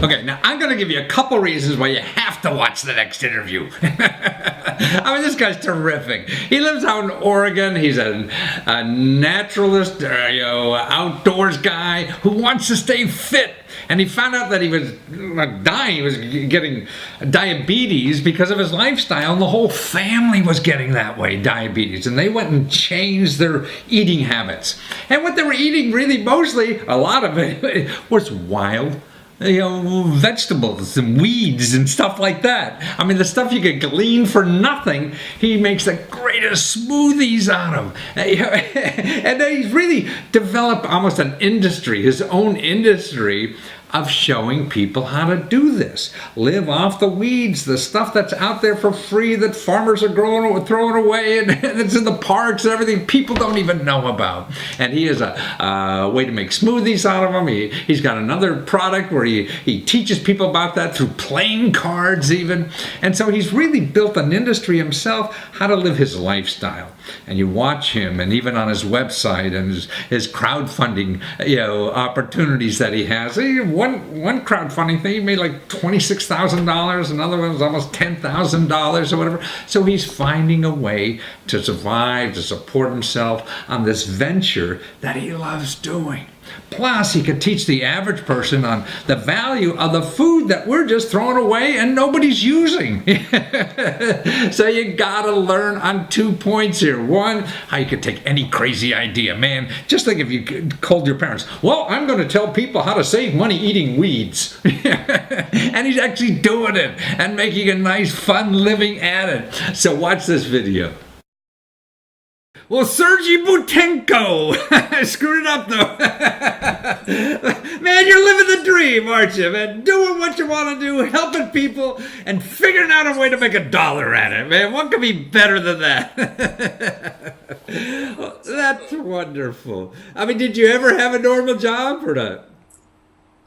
Okay, now I'm going to give you a couple reasons why you have to watch the next interview. I mean, this guy's terrific. He lives out in Oregon. He's a naturalist, outdoors guy who wants to stay fit. And he found out that he was dying. He was getting diabetes because of his lifestyle, and the whole family was getting that way, diabetes. And they went and changed their eating habits. And what they were eating, really, mostly, a lot of it, was wild vegetables and weeds and stuff like that. I mean, the stuff you could glean for nothing, he makes the greatest smoothies out of. And he's really developed almost an industry, his own industry, of showing people how to do this. Live off the weeds, the stuff that's out there for free that farmers are throwing away, and it's in the parks and everything people don't even know about. And he has a way to make smoothies out of them. He's got another product where he teaches people about that through playing cards even. And so he's really built an industry himself, how to live his lifestyle. And you watch him, and even on his website and his crowdfunding opportunities that he has. One crowdfunding thing, he made like $26,000. Another one was almost $10,000 or whatever. So he's finding a way to survive, to support himself on this venture that he loves doing. Plus, he could teach the average person on the value of the food that we're just throwing away and nobody's using. So you gotta learn on 2 points here. One, how you could take any crazy idea. Man, just think if you told your parents, well, I'm going to tell people how to save money eating weeds. And he's actually doing it and making a nice, fun living at it. So watch this video. Well, Sergey Butenko, I screwed it up though. Man, you're living the dream, aren't you, man? Doing what you want to do, helping people, and figuring out a way to make $1 at it, man. What could be better than that? Well, that's wonderful. I mean, did you ever have a normal job or not?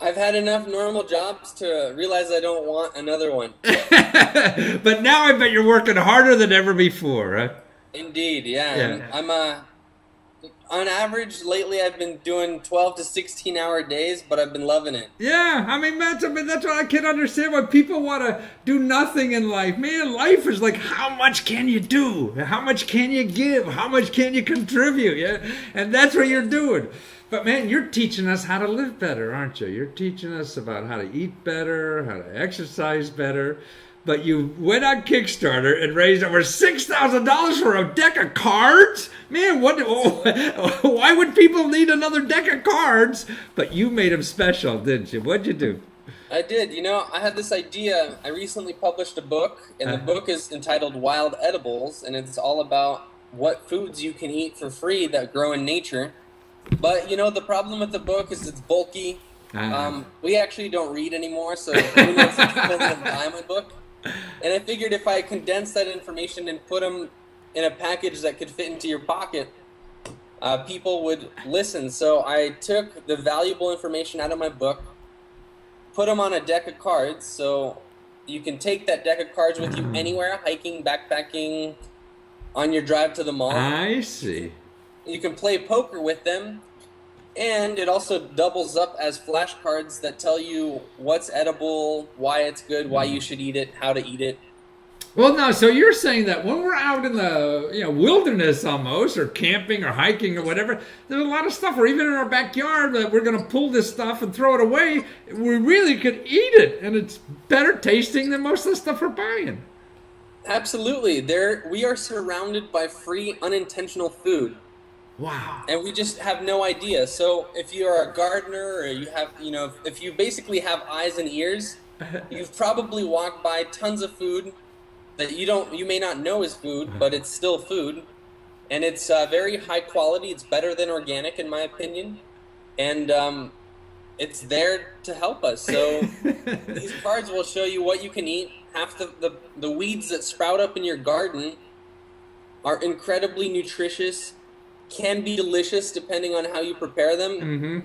I've had enough normal jobs to realize I don't want another one. But now I bet you're working harder than ever before, huh? Indeed, yeah. I'm on average lately I've been doing 12 to 16 hour days, but I've been loving it. Yeah, I mean that's what I can't understand, why people want to do nothing in life. Man, life is like, how much can you do? How much can you give? How much can you contribute? Yeah, and that's what you're doing. But man, you're teaching us how to live better, aren't you? You're teaching us about how to eat better, how to exercise better. But you went on Kickstarter and raised over $6,000 for a deck of cards? Man, why would people need another deck of cards? But you made them special, didn't you? What'd you do? I did. I had this idea. I recently published a book, and the book is entitled Wild Edibles, and it's all about what foods you can eat for free that grow in nature. But, the problem with the book is it's bulky. We actually don't read anymore, so who knows if people will buy my book. And I figured if I condensed that information and put them in a package that could fit into your pocket, people would listen. So I took the valuable information out of my book, put them on a deck of cards, so you can take that deck of cards with you anywhere, hiking, backpacking, on your drive to the mall. I see. You can play poker with them. And it also doubles up as flashcards that tell you what's edible, why it's good, why you should eat it, how to eat it. Well, now, so you're saying that when we're out in the wilderness almost, or camping or hiking or whatever, there's a lot of stuff, or even in our backyard, that we're going to pull this stuff and throw it away. We really could eat it, and it's better tasting than most of the stuff we're buying. Absolutely. We are surrounded by free, unintentional food. Wow. And we just have no idea. So if you're a gardener, or you have, if you basically have eyes and ears, you've probably walked by tons of food that you may not know is food, but it's still food. And it's very high quality. It's better than organic, in my opinion. And it's there to help us. So these cards will show you what you can eat. Half the weeds that sprout up in your garden are incredibly nutritious, can be delicious depending on how you prepare them. Mm-hmm.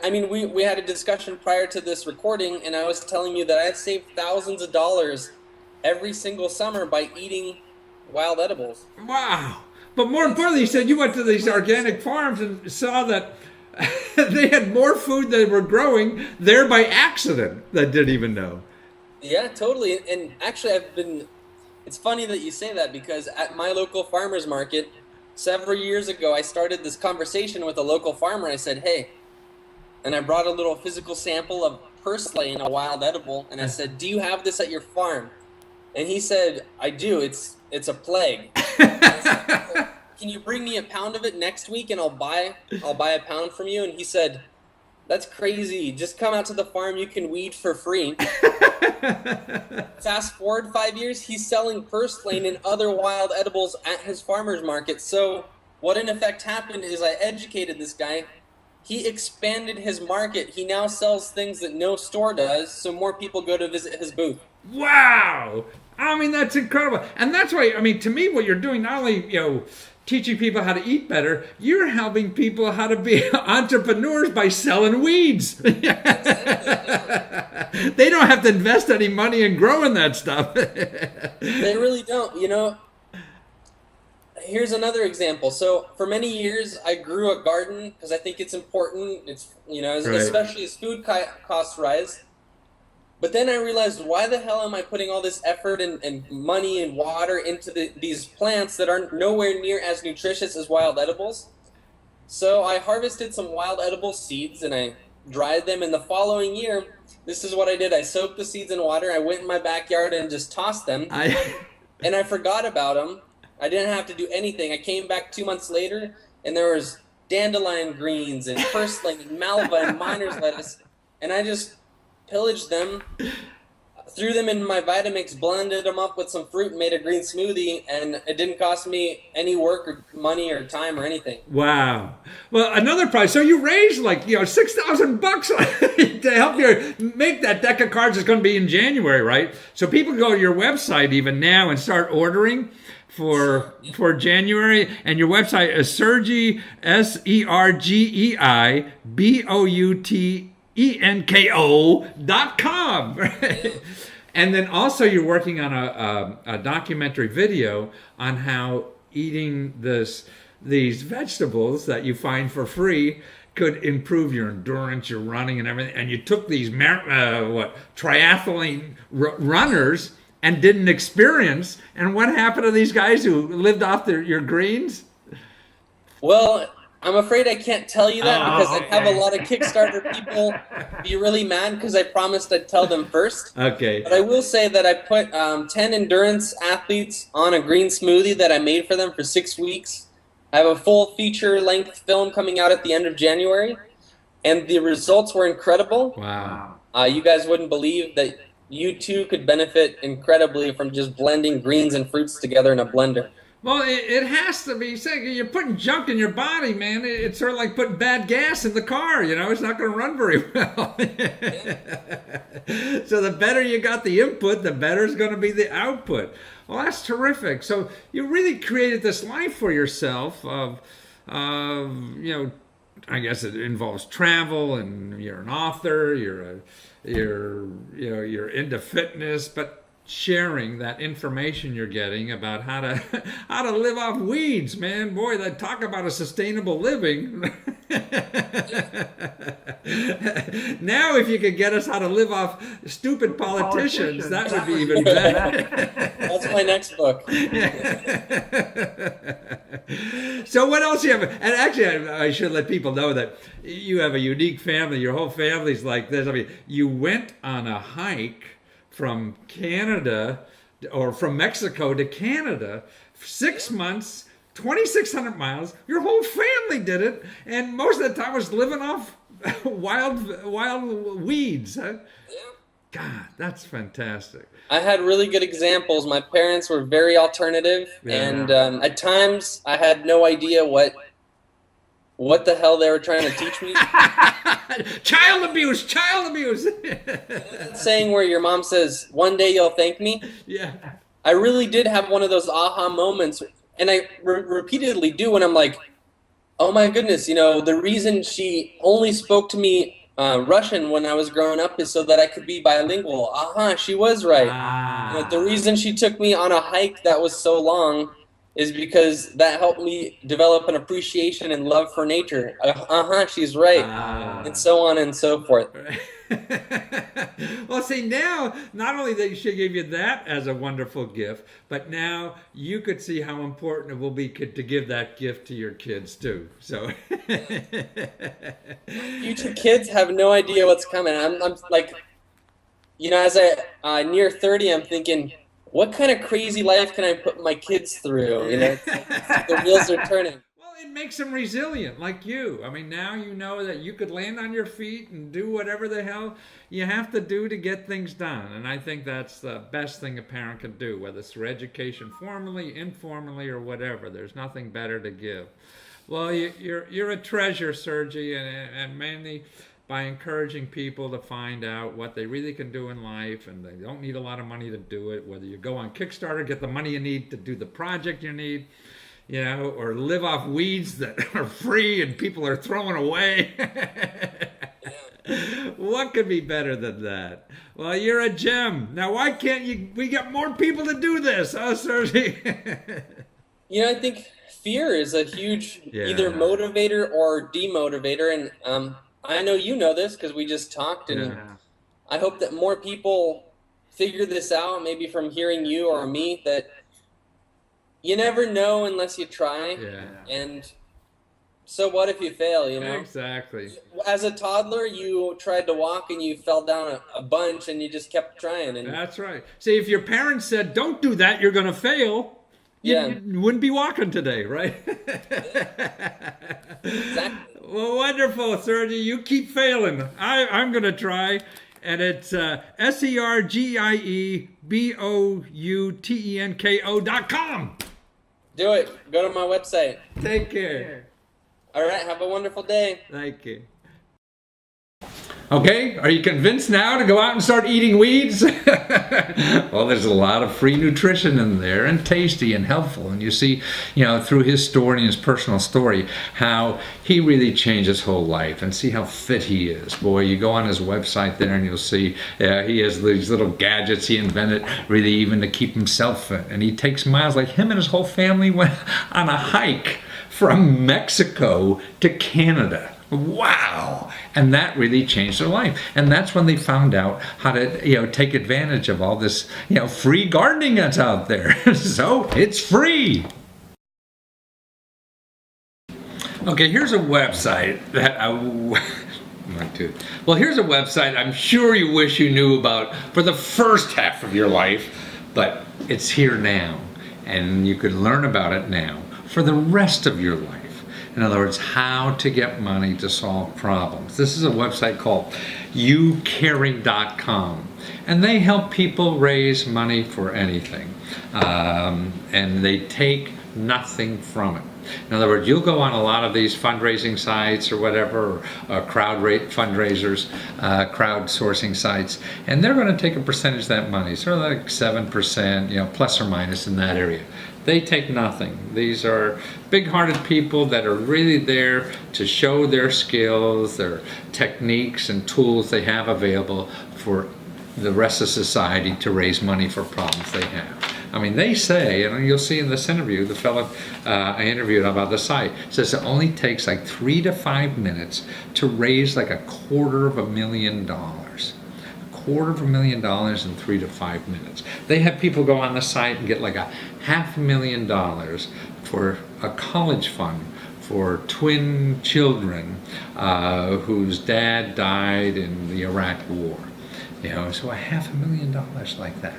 I mean, we had a discussion prior to this recording, and I was telling you that I saved thousands of dollars every single summer by eating wild edibles. Wow. But more importantly, you said you went to these organic farms and saw that They had more food they were growing there by accident that didn't even know. Yeah, totally. And actually, it's funny that you say that because at my local farmer's market, several years ago, I started this conversation with a local farmer. I said, hey, and I brought a little physical sample of purslane, a wild edible, and I said, do you have this at your farm? And he said, I do. It's a plague. I said, can you bring me a pound of it next week and I'll buy a pound from you? And he said, that's crazy. Just come out to the farm. You can weed for free. Fast forward 5 years, he's selling purslane and other wild edibles at his farmer's market. So what in effect happened is I educated this guy. He expanded his market. He now sells things that no store does, so more people go to visit his booth. Wow. I mean, that's incredible. And that's why, I mean, to me, what you're doing, not only, teaching people how to eat better, you're helping people how to be entrepreneurs by selling weeds. They don't have to invest any money in growing that stuff. They really don't. Here's another example. So for many years, I grew a garden because I think it's important. It's, especially as food costs rise. But then I realized, why the hell am I putting all this effort and money and water into these plants that are nowhere near as nutritious as wild edibles? So I harvested some wild edible seeds and I dried them. And the following year, this is what I did. I soaked the seeds in water. I went in my backyard and just tossed them. And I forgot about them. I didn't have to do anything. I came back 2 months later and there was dandelion greens and purslane and malva and miner's lettuce. And I just pillaged them, threw them in my Vitamix, blended them up with some fruit, and made a green smoothie, and it didn't cost me any work or money or time or anything. Wow. Well, another prize. So you raised $6,000 to help you make that deck of cards. Is going to be in January, right? So people go to your website even now and start ordering for January, and your website is Sergei, SergeiEnko.com. Right? And then also you're working on a documentary video on how eating these vegetables that you find for free could improve your endurance, your running and everything. And you took these triathlete runners and did an experience. And what happened to these guys who lived off your greens? Well, I'm afraid I can't tell you that because I have a lot of Kickstarter people be really mad because I promised I'd tell them first. Okay. But I will say that I put 10 endurance athletes on a green smoothie that I made for them for 6 weeks. I have a full feature-length film coming out at the end of January, and the results were incredible. Wow. You guys wouldn't believe that you too could benefit incredibly from just blending greens and fruits together in a blender. Well, it has to be. You're putting junk in your body, man. It's sort of like putting bad gas in the car. It's not going to run very well. So the better you got the input, the better is going to be the output. Well, that's terrific. So you really created this life for yourself of I guess it involves travel, and you're an author. You're into fitness, but sharing that information you're getting about how to live off weeds, man. Boy, that talk about a sustainable living. Now, if you could get us how to live off stupid politicians, that would be even better. That's my next book. So what else do you have? And actually, I should let people know that you have a unique family. Your whole family's like this. I mean, you went on a hike from Canada, or from Mexico to Canada, 6 months, 2,600 miles. Your whole family did it, and most of the time was living off wild weeds. Huh? Yeah. God, that's fantastic. I had really good examples. My parents were very alternative, and at times I had no idea what the hell they were trying to teach me. Child abuse. Saying where your mom says, one day you'll thank me. Yeah. I really did have one of those aha moments, and I repeatedly do when I'm like, oh my goodness, the reason she only spoke to me Russian when I was growing up is so that I could be bilingual. She was right. The reason she took me on a hike that was so long is because that helped me develop an appreciation and love for nature. She's right. And Ah. so on and so forth. Well, see, now not only that she gave you that as a wonderful gift, but now you could see how important it will be to give that gift to your kids too. So, Future kids have no idea what's coming. I'm like, as I near 30, I'm thinking, what kind of crazy life can I put my kids through? It's like the wheels are turning. well, it makes them resilient, like you. I mean, now you know that you could land on your feet and do whatever the hell you have to do to get things done. And I think that's the best thing a parent can do, whether it's through education, formally, informally, or whatever. There's nothing better to give. Well, you're a treasure, Sergi, and mainly by encouraging people to find out what they really can do in life, and they don't need a lot of money to do it. Whether you go on Kickstarter, get the money you need to do the project you need, or live off weeds that are free and people are throwing away. What could be better than that? Well, you're a gem. Now, why can't we get more people to do this, huh, Sergi? I think fear is a huge Yeah. either motivator or demotivator, and I know you know this because we just talked, and Yeah. I hope that more people figure this out, maybe from hearing you or me, that you never know unless you try. Yeah. And so what if you fail, Exactly. As a toddler, you tried to walk and you fell down a bunch and you just kept trying. And That's right. See, if your parents said, "Don't do that, you're going to fail," you wouldn't be walking today, right? exactly. Well, wonderful, Sergi. You keep failing. I'm going to try. And it's SergieboUtenko.com. Do it. Go to my website. Take care. All right. Have a wonderful day. Thank you. Okay, are you convinced now to go out and start eating weeds? Well, there's a lot of free nutrition in there, and tasty and helpful. And you see, through his story and his personal story, how he really changed his whole life, and see how fit he is. Boy, you go on his website there and you'll see he has these little gadgets he invented really even to keep himself fit. And he takes miles, like him and his whole family went on a hike from Mexico to Canada. Wow! And that really changed their life. And that's when they found out how to, take advantage of all this, free gardening that's out there. So it's free. Okay, here's a website that here's a website I'm sure you wish you knew about for the first half of your life, but it's here now, and you can learn about it now for the rest of your life. In other words, how to get money to solve problems. This is a website called youcaring.com, and they help people raise money for anything, and they take nothing from it. In other words, you'll go on a lot of these fundraising sites or whatever, or crowdsourcing sites, and they're going to take a percentage of that money, sort of like 7%, plus or minus in that area. They take nothing. These are big-hearted people that are really there to show their skills, their techniques and tools they have available for the rest of society to raise money for problems they have. I mean, they say, and you'll see in this interview, the fellow I interviewed about the site says it only takes like 3 to 5 minutes to raise like $250,000. $250,000 in 3 to 5 minutes. They have people go on the site and get like $500,000 for a college fund for twin children whose dad died in the Iraq War. So $500,000 like that.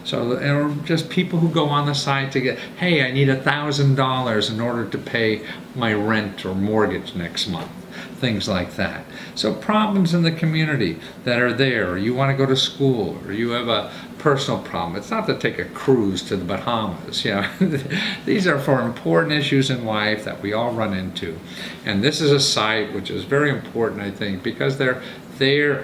So, or just people who go on the site to get, hey, I need $1,000 in order to pay my rent or mortgage next month. Things like that. So problems in the community that are there, or you want to go to school, or you have a personal problem. It's not to take a cruise to the Bahamas. These are for important issues in life that we all run into. And this is a site which is very important, I think, because they're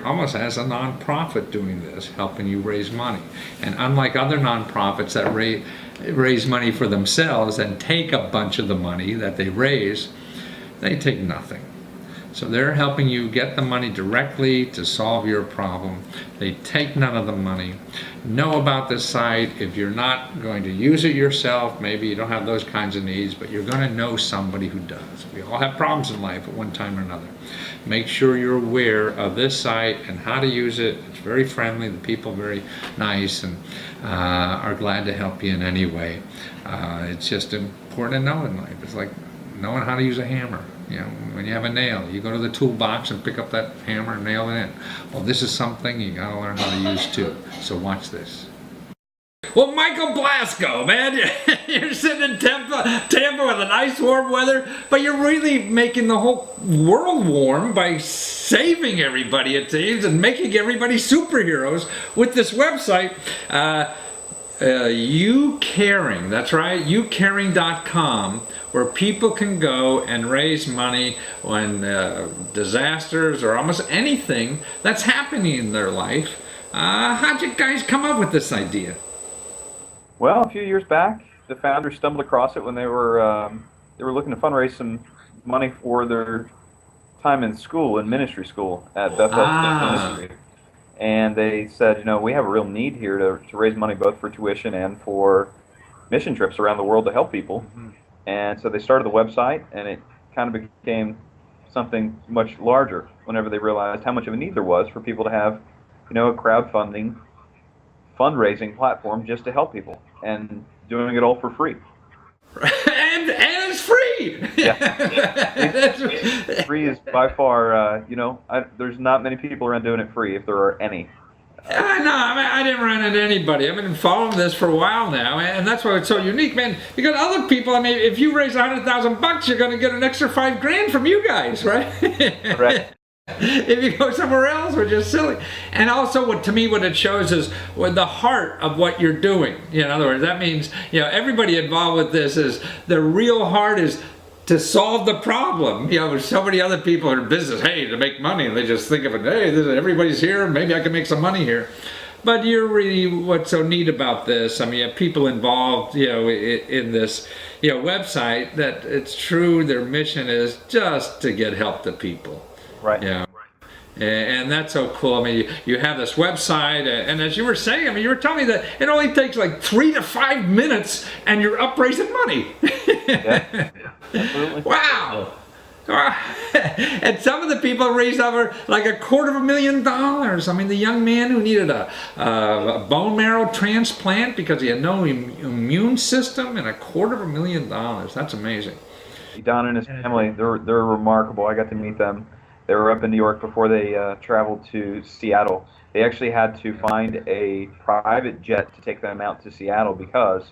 almost as a nonprofit doing this, helping you raise money. And unlike other nonprofits that raise money for themselves and take a bunch of the money that they raise, they take nothing. So they're helping you get the money directly to solve your problem. They take none of the money. Know about this site. If you're not going to use it yourself, maybe you don't have those kinds of needs, but you're going to know somebody who does. We all have problems in life at one time or another. Make sure you're aware of this site and how to use it. It's very friendly. The people are very nice and are glad to help you in any way. It's just important to know in life. It's like knowing how to use a hammer. You know, when you have a nail, you go to the toolbox and pick up that hammer and nail it in. Well, this is something you got to learn how to use too. So watch this. Well, Michael Blasco, man, you're sitting in Tampa with a nice warm weather, but you're really making the whole world warm by saving everybody, it seems, and making everybody superheroes with this website. You Caring, that's right, youcaring.com, where people can go and raise money when disasters or almost anything that's happening in their life. How'd you guys come up with this idea? Well, a few years back, the founders stumbled across it when they were looking to fundraise some money for their time in school, in ministry school at Bethel Ministry. And they said, you know, we have a real need here to raise money both for tuition and for mission trips around the world to help people. Mm-hmm. And so they started the website, and it kind of became something much larger whenever they realized how much of a need there was for people to have, you know, a crowdfunding, fundraising platform just to help people, and doing it all for free. And it's free. Yeah. Free is by far, you know, there's not many people around doing it free, if there are any. No, I didn't run into anybody. I've been following this for a while now, and that's why it's so unique, man. Because other people, I mean, if you raise $100,000, you're going to get an extra $5,000 from you guys, right? Correct. If you go somewhere else, which is silly. And also, what it shows is the heart of what you're doing. You know, in other words, that means, you know, everybody involved with this is the real heart is to solve the problem. You know, so many other people are in business, hey, to make money, and they just think of it, hey, everybody's here, maybe I can make some money here. But you're really, what's so neat about this, I mean, you have people involved, you know, in this, you know, website, that it's true, their mission is just to get help to people. Right. Yeah. And that's so cool. I mean, you have this website, and as you were saying, I mean, you were telling me that it only takes like 3 to 5 minutes, and you're up raising money. Yeah. Absolutely. Wow. And some of the people raised over like $250,000. I mean, the young man who needed a bone marrow transplant because he had no immune system, and $250,000. That's amazing. Don and his family, they're remarkable. I got to meet them. They were up in New York before they traveled to Seattle. They actually had to find a private jet to take them out to Seattle because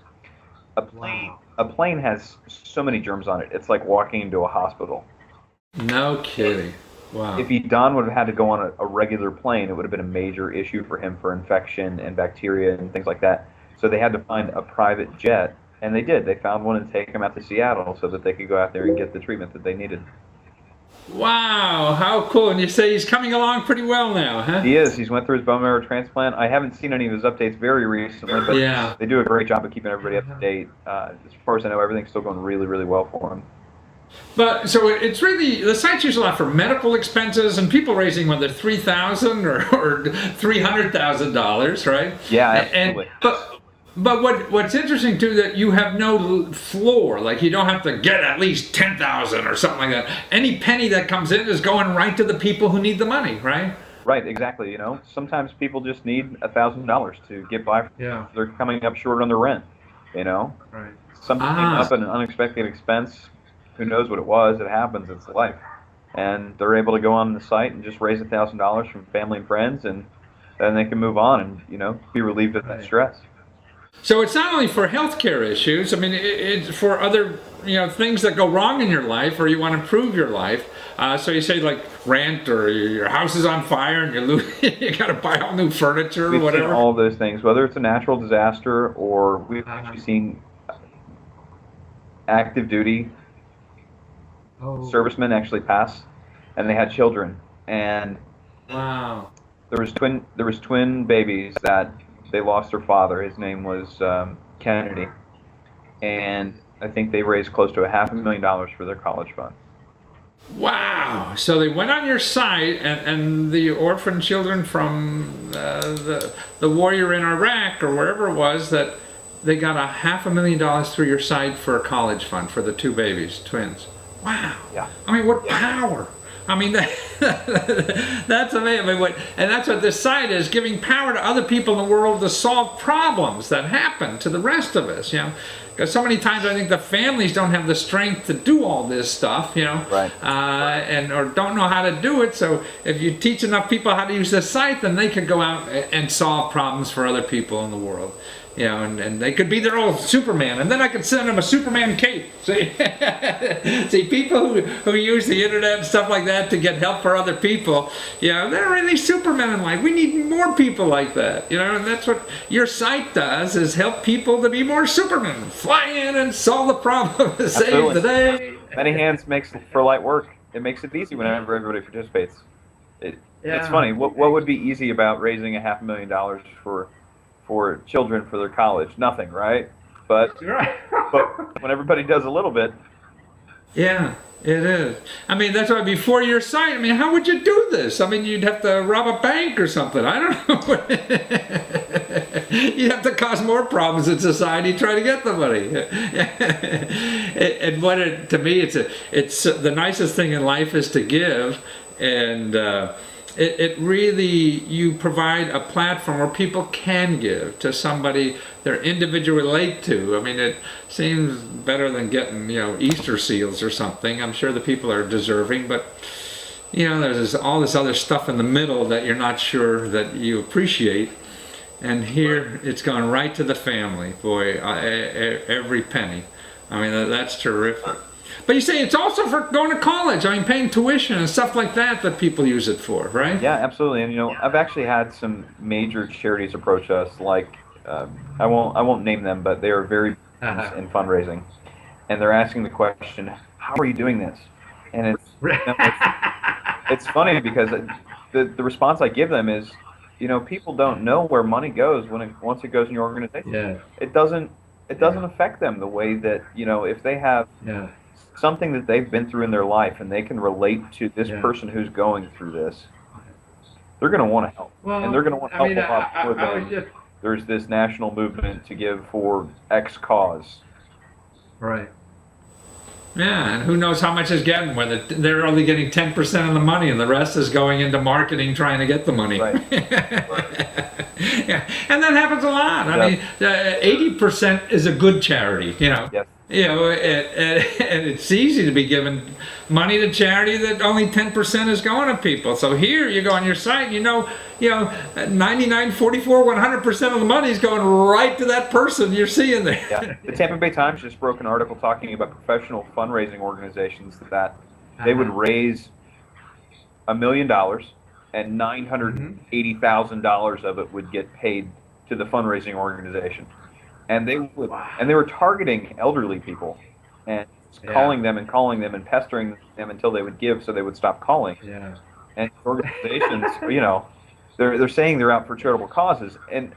a plane has so many germs on it. It's like walking into a hospital. No kidding. Wow. If Don would have had to go on a regular plane, it would have been a major issue for him for infection and bacteria and things like that. So they had to find a private jet, and they did. They found one and take him out to Seattle so that they could go out there and get the treatment that they needed. Wow, how cool. And you say he's coming along pretty well now, huh? He is. He's went through his bone marrow transplant. I haven't seen any of his updates very recently, but yeah, they do a great job of keeping everybody up to date. As far as I know, everything's still going really, really well for him. But so it's really, the site's used a lot for medical expenses and people raising whether $3,000 or $300,000, right? Yeah, absolutely. But what's interesting too, that you have no floor, like you don't have to get at least 10,000 or something like that. Any penny that comes in is going right to the people who need the money, right? Right, exactly. You know, sometimes people just need $1,000 to get by. Yeah. They're coming up short on their rent. You know, right. Something came up, an unexpected expense. Who knows what it was? It happens. It's life. And they're able to go on the site and just raise $1,000 from family and friends, and then they can move on and, you know, be relieved of that stress. So it's not only for healthcare issues. I mean, it's for other, you know, things that go wrong in your life, or you want to improve your life. So you say like rent, or your house is on fire and you got to buy all new furniture or whatever. We've seen all those things, whether it's a natural disaster or we've actually seen active duty servicemen actually pass, and they had children, and wow, there was twin babies that they lost their father. His name was Kennedy, and I think they raised close to $500,000 for their college fund. Wow. So they went on your site, and the orphan children from the warrior in Iraq or wherever it was, that they got $500,000 through your site for a college fund for the 2 babies, twins. Wow. Yeah. I mean, what power. I mean, that's amazing. I mean, and that's what this site is, giving power to other people in the world to solve problems that happen to the rest of us, Because so many times I think the families don't have the strength to do all this stuff, Right. or don't know how to do it. So if you teach enough people how to use this site, then they could go out and solve problems for other people in the world. And they could be their old Superman, and then I could send them a Superman cape. See, people who use the internet and stuff like that to get help for other people, they're really Supermen in life. We need more people like that, and that's what your site does, is help people to be more Supermen. Fly in and solve the problem, save the day. Many hands makes for light work. It makes it easy whenever everybody participates. It's funny. What would be easy about raising $500,000 for children for their college? Nothing, right? But when everybody does a little bit. Yeah, it is. I mean, that's why before your site, I mean, how would you do this? I mean, you'd have to rob a bank or something. I don't know. You'd have to cause more problems in society trying to get the money. And to me, it's the nicest thing in life is to give, and it really, you provide a platform where people can give to somebody they're individually relate to. I mean, it seems better than getting, Easter seals or something. I'm sure the people are deserving, but, there's all this other stuff in the middle that you're not sure that you appreciate. And here, it's gone right to the family. Boy, every penny. I mean, that's terrific. But you say it's also for going to college. I mean, paying tuition and stuff like that people use it for, right? Yeah, absolutely. And I've actually had some major charities approach us. Like, I won't name them, but they are very big in fundraising, and they're asking the question, "How are you doing this?" And it's funny because the response I give them is, people don't know where money goes once it goes in your organization. Yeah. It doesn't affect them the way that if they have. Yeah. Something that they've been through in their life and they can relate to this person who's going through this, they're going to want to help. Well, and they're going to want to help a lot more than there's this national movement to give for X cause. Right. Yeah, and who knows how much is getting, whether they're only getting 10% of the money and the rest is going into marketing trying to get the money. Right. Yeah, and that happens a lot. I mean, 80% is a good charity, Yes. And it's easy to be giving money to charity that only 10% is going to people. So here you go on your site, 99, 44, 100% of the money is going right to that person you're seeing there. Yeah. The Tampa Bay Times just broke an article talking about professional fundraising organizations that they would raise $1 million and $980,000 of it would get paid to the fundraising organization. And they were targeting elderly people and calling them and pestering them until they would give, so they would stop calling. Yeah. And organizations, they're saying they're out for charitable causes. And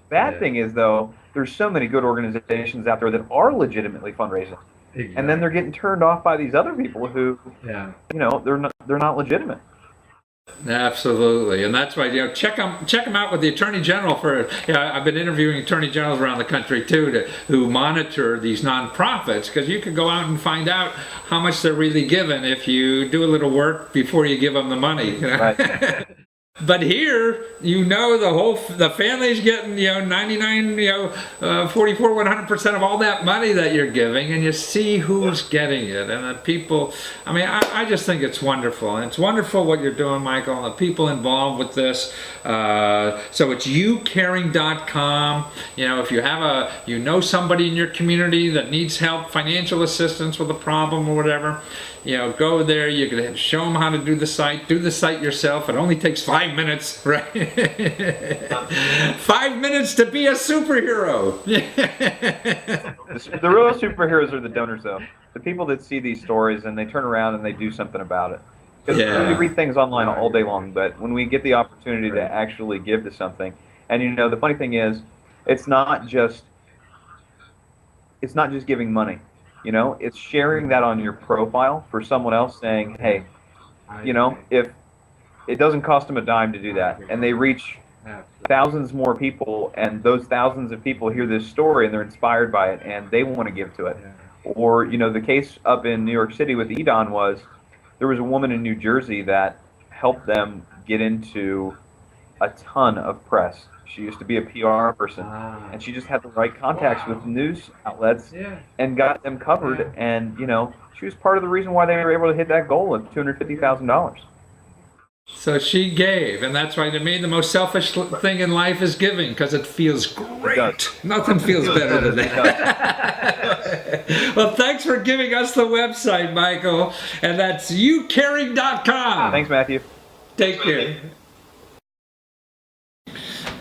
bad thing is, though, there's so many good organizations out there that are legitimately fundraising, and then they're getting turned off by these other people who, they're not legitimate. Absolutely, and that's why check them out with the Attorney General for. I've been interviewing Attorney Generals around the country too, who monitor these nonprofits, because you can go out and find out how much they're really giving if you do a little work before you give them the money. Right. But here, the family's getting 99, 44, 100% of all that money that you're giving, and you see who's getting it, and the people. I mean, I just think it's wonderful, and it's wonderful what you're doing, Michael, and the people involved with this. So it's youcaring.com. If you have somebody in your community that needs help, financial assistance with a problem or whatever. Go there, you can show them how to do the site yourself. It only takes 5 minutes, right? 5 minutes to be a superhero. The real superheroes are the donors, though. The people that see these stories and they turn around and they do something about it. Because we read things online all day long, but when we get the opportunity to actually give to something, and the funny thing is, it's not just giving money. You know, it's sharing that on your profile for someone else saying, hey, you know, if it doesn't cost them a dime to do that, and they reach thousands more people, and those thousands of people hear this story and they're inspired by it and they want to give to it. Or, you know, the case up in New York City with Edon was there was a woman in New Jersey that helped them get into a ton of press. She used to be a PR person, and she just had the right contacts with news outlets and got them covered. And, you know, she was part of the reason why they were able to hit that goal of $250,000. So she gave, and that's why to me the most selfish thing in life is giving, because it feels great. Nothing feels better than that. Well, thanks for giving us the website, Michael, and that's youcaring.com. Thanks, Matthew. Take care.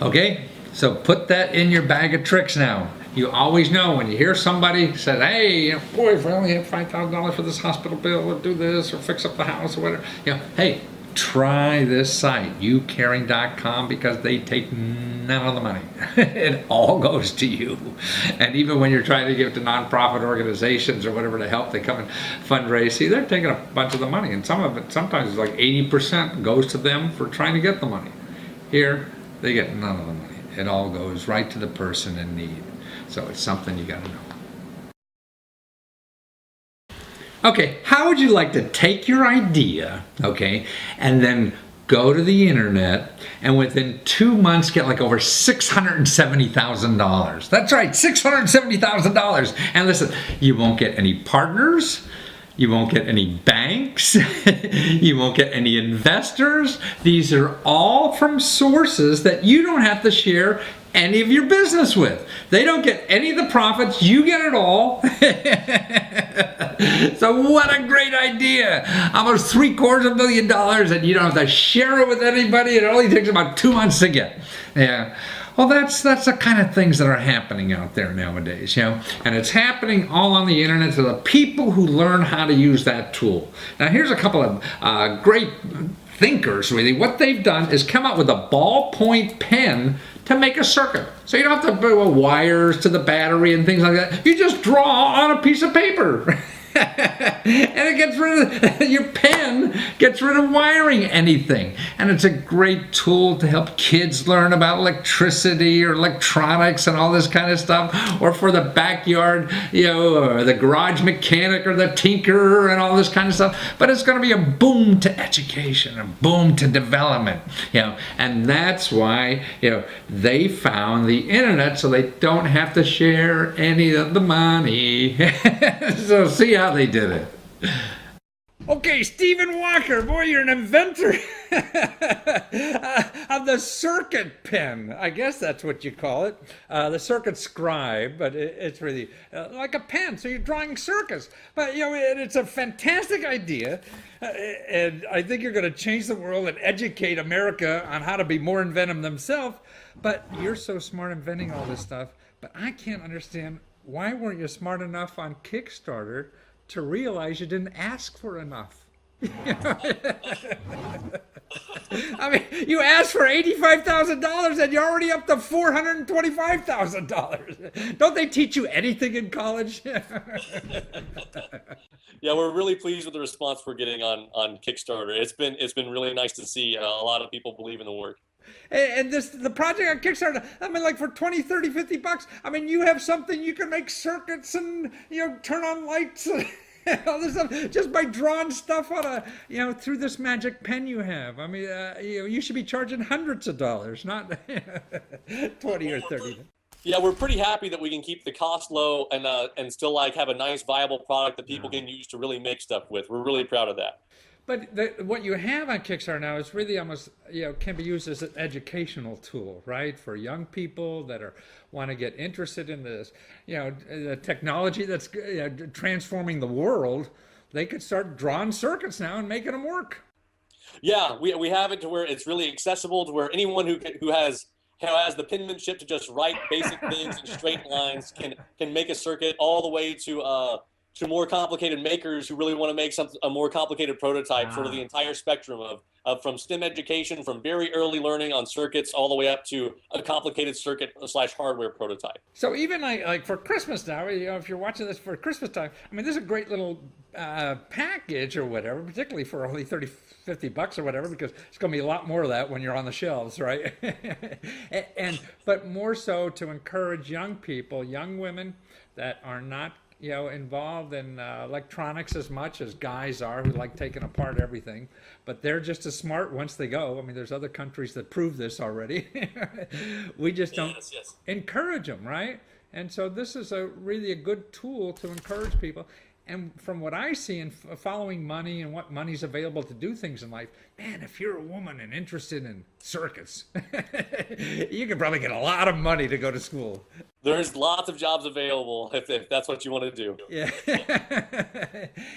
Okay, so put that in your bag of tricks now. You always know when you hear somebody say, hey, boy, if I only had $5,000 for this hospital bill, or do this, or fix up the house, or whatever, you know, hey, try this site, youcaring.com, because they take none of the money. It all goes to you. And even when you're trying to give to nonprofit organizations or whatever to help, they come and fundraise. See, they're taking a bunch of the money, and some of it, sometimes it's like 80% goes to them for trying to get the money. Here, they get none of the money. It all goes right to the person in need. So it's something you got to know. Okay, how would you like to take your idea, okay, and then go to the internet and within 2 months get like over $670,000? That's right, $670,000. And listen, you won't get any partners. You won't get any banks. You won't get any investors. These are all from sources that you don't have to share any of your business with. They don't get any of the profits. You get it all. So what a great idea. Almost $750,000 and you don't have to share it with anybody. It only takes about 2 months to get. Yeah. Well, that's the kind of things that are happening out there nowadays, you know, and it's happening all on the internet to the people who learn how to use that tool. Now, here's a couple of great thinkers, really. What they've done is come out with a ballpoint pen to make a circuit. So you don't have to put wires to the battery and things like that. You just draw on a piece of paper. And it gets rid of, your pen gets rid of wiring anything. And it's a great tool to help kids learn about electricity or electronics and all this kind of stuff. Or for the backyard, you know, or the garage mechanic or the tinkerer and all this kind of stuff. But it's going to be a boom to education, a boom to development, you know. And that's why, you know, they found the internet so they don't have to share any of the money. So see how they did it. Okay, Stephen Walker, boy, you're an inventor of the circuit pen. I guess that's what you call it, the circuit scribe, but it's really like a pen, so you're drawing circuits. But, you know, it's a fantastic idea, and I think you're going to change the world and educate America on how to be more inventive themselves. But you're so smart inventing all this stuff, but I can't understand, why weren't you smart enough on Kickstarter to realize you didn't ask for enough? I mean, you asked for $85,000 and you're already up to $425,000. Don't they teach you anything in college? Yeah, we're really pleased with the response we're getting on Kickstarter. It's been really nice to see a lot of people believe in the work. And the project on Kickstarter, I mean, like for 20, 30, 50 bucks, I mean, you have something, you can make circuits and, you know, turn on lights and all this stuff just by drawing stuff on a, you know, through this magic pen you have. I mean, you know, you should be charging hundreds of dollars, not 20 or 30. Yeah, we're pretty happy that we can keep the cost low and still like have a nice viable product that people can use to really make stuff with. We're really proud of that. But what you have on Kickstarter now is really almost, you know, can be used as an educational tool, right? For young people that want to get interested in this, you know, the technology that's transforming the world. They could start drawing circuits now and making them work. Yeah, we have it to where it's really accessible to where anyone who has the penmanship to just write basic things in straight lines can make a circuit all the way to to more complicated makers who really want to make a more complicated prototype, sort of the entire spectrum of from STEM education, from very early learning on circuits all the way up to a complicated circuit / hardware prototype. So even like for Christmas now, if you're watching this for Christmas time, I mean, this is a great little package or whatever, particularly for only 30, $50 or whatever, because it's going to be a lot more of that when you're on the shelves, right? But more so to encourage young people, young women that are not involved in electronics as much as guys are, who like taking apart everything, but they're just as smart once they go. I mean, there's other countries that prove this already. We just don't encourage them, right? And so this is really a good tool to encourage people. And from what I see in following money and what money's available to do things in life, man, if you're a woman and interested in circuits, you can probably get a lot of money to go to school. There's lots of jobs available if that's what you want to do. Yeah.